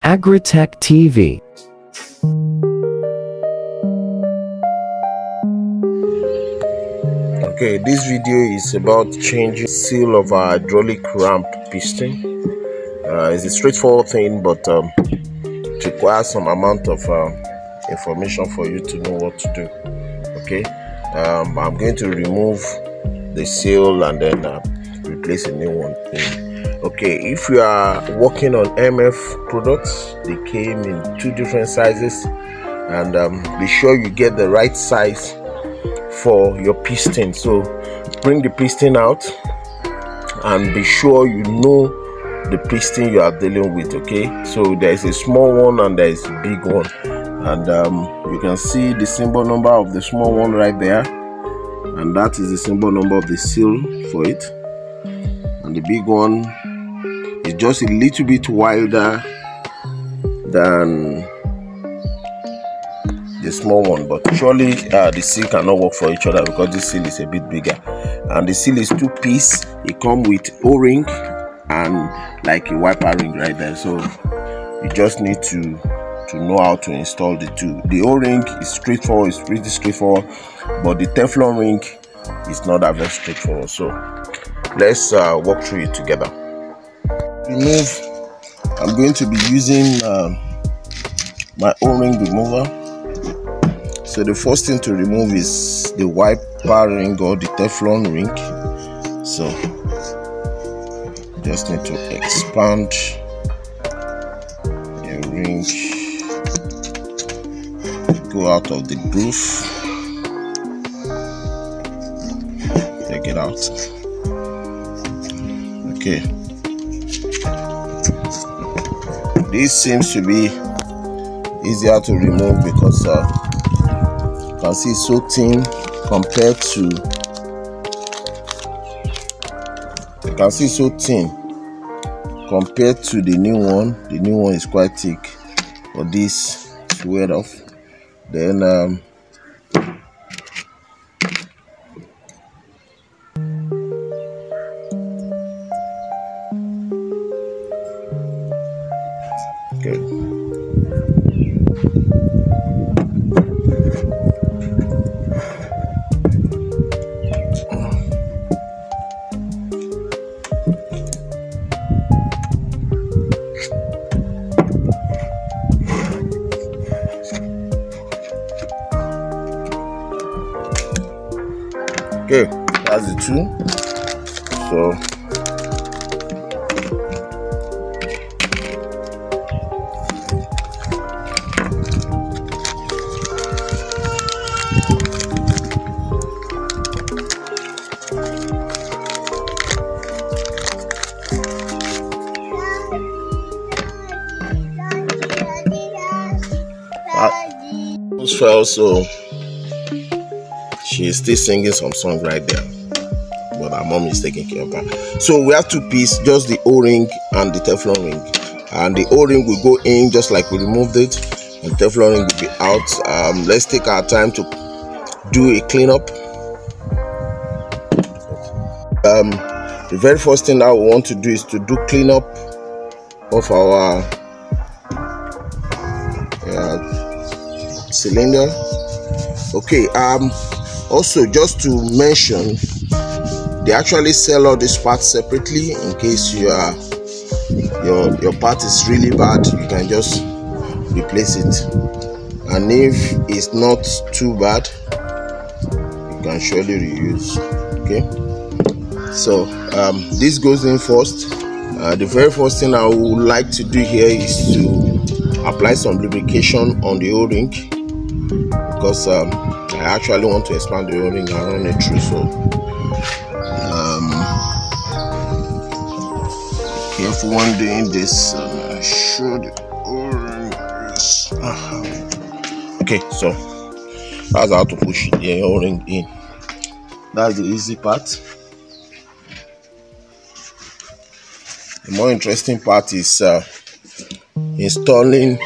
Agritech TV. Okay, this video is about changing seal of our hydraulic ramp piston. It's a straightforward thing, but it requires some amount of information for you to know what to do. Okay, I'm going to remove the seal and then replace a new one. Okay, if you are working on MF products, they came in 2 different sizes, and be sure you get the right size for your piston. So bring the piston out and be sure you know the piston you are dealing with. Okay, so there is a small one and there is a big one, and you can see the symbol number of the small one right there, and that is the symbol number of the seal for it. And the big one is just a little bit wider than the small one, but surely the seal cannot work for each other because this seal is a bit bigger, and the seal is 2-piece. It comes with O-ring and like a wiper ring right there, so you just need to know how to install the two. The O-ring is straightforward, it's pretty straightforward, but the Teflon ring is not that very straightforward. So let's walk through it together. I'm going to be using my O-ring remover. So the first thing to remove is the wiper ring or the Teflon ring. So just need to expand the ring, go out of the groove, take it out. Okay, this seems to be easier to remove because you can see it's so thin compared to, the new one. The new one is quite thick, but this is wear off. Then okay. Okay, that's the two. So almost fell, so she is still singing some song right there, but her mom is taking care of her. So we have 2 pieces, just the O-ring and the Teflon ring, and the O-ring will go in just like we removed it, and the Teflon ring will be out. Let's take our time to do a cleanup. The very first thing that we want to do is to do cleanup of our cylinder. Okay, also just to mention, they actually sell all these parts separately. In case your part is really bad, you can just replace it, and if it's not too bad, you can surely reuse. Okay, so this goes in first. The very first thing I would like to do here is to apply some lubrication on the O-ring, because I actually want to expand the O-ring and run it through. So careful when doing this. Show the O-ring is okay. So that's how to push the O-ring in. That's the easy part. The more interesting part is installing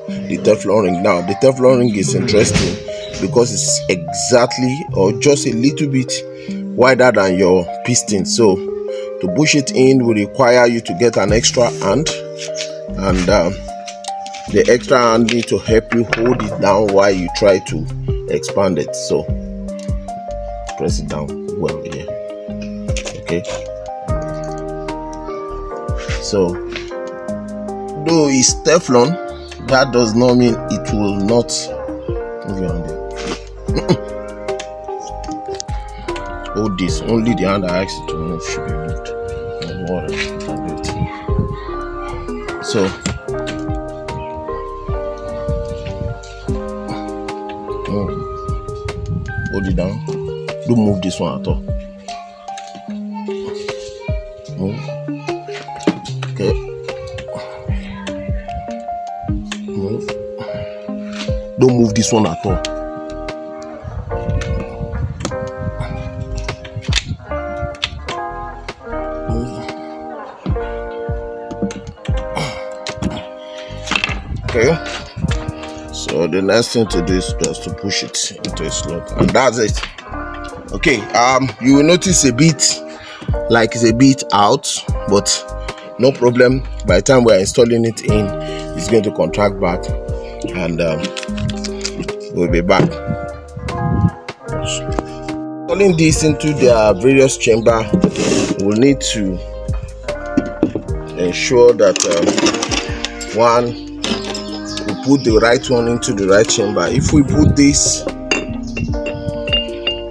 the Teflon ring. Now the Teflon ring is interesting because it's exactly or just a little bit wider than your piston. So to push it in will require you to get an extra hand, and the extra hand need to help you hold it down while you try to expand it. So press it down well here. Okay, so though it's Teflon, that does not mean it will not move your hand there. Hold this, only the hand I asked you to move should be moved. Water, so hold it down. Don't move this one at all. Move. Okay. Move. Don't move this one at all. Okay, so the next thing to do is just to push it into a slot, and that's it. Okay, you will notice a bit like it's a bit out, but no problem. By the time we are installing it in, it's going to contract back, and we'll be back. Installing this into their various chamber, we'll need to ensure that one, put the right one into the right chamber. If we put this,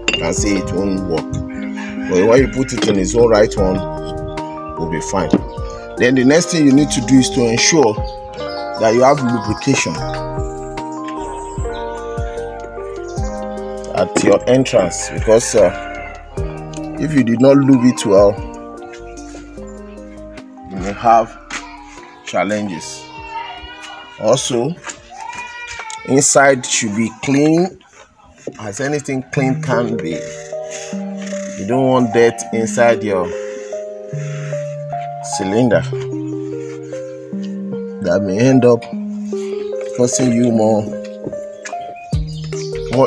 you can see it won't work, but when you put it in its own right one, will be fine. Then the next thing you need to do is to ensure that you have lubrication at your entrance, because if you did not lube it well, you may have challenges. Also, inside should be clean as anything clean can be. You don't want dirt inside your cylinder. That may end up causing you more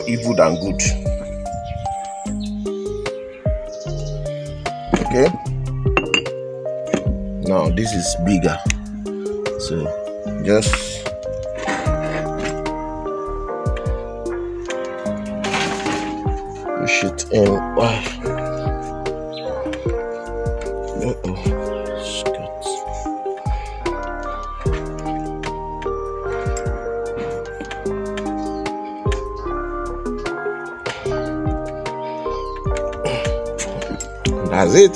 evil than good. Okay, now this is bigger, so just push it in. That's it.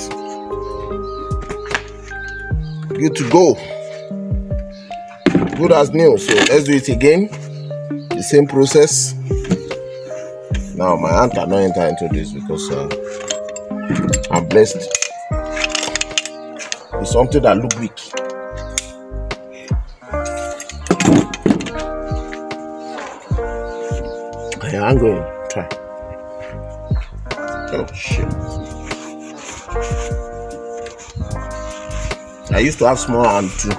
Good to go. Good as new. So let's do it again. The same process. Now my hand cannot enter into this because I'm blessed with something that looks weak. I'm going to try. Oh shit. I used to have small hand too.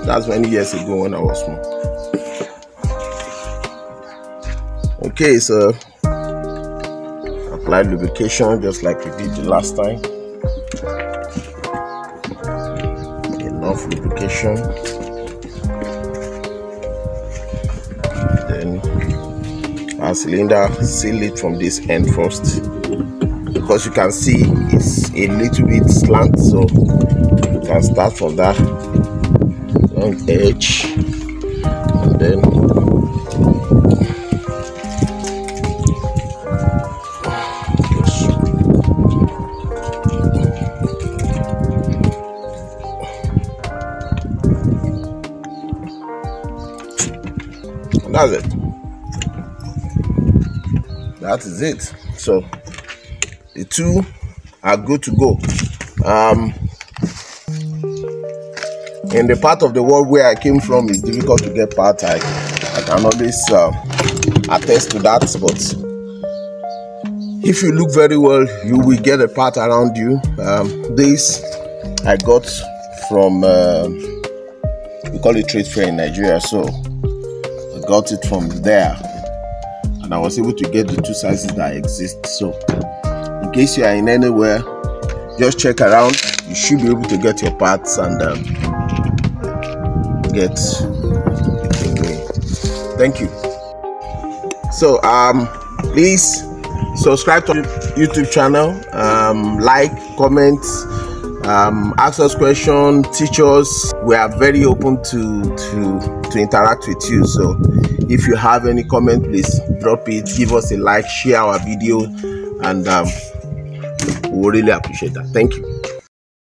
That's many years ago when I was small. Okay, so apply lubrication just like we did the last time. Enough lubrication. Then our cylinder, seal it from this end first, because you can see it's a little bit slant, so you can start from that long edge, and then and that's it. That is it. So the two are good to go. In the part of the world where I came from, it's difficult to get parts. I can always attest to that, but if you look very well, you will get a part around you. This I got from we call it trade fair in Nigeria, so I got it from there. and I was able to get the two sizes that exist. So in case you are in anywhere, just check around. You should be able to get your parts and get it going. Thank you. So please subscribe to the YouTube channel, like, comment, ask us questions, teach us. We are very open to interact with you. So if you have any comment, please drop it, give us a like, share our video, and we really appreciate that. Thank you.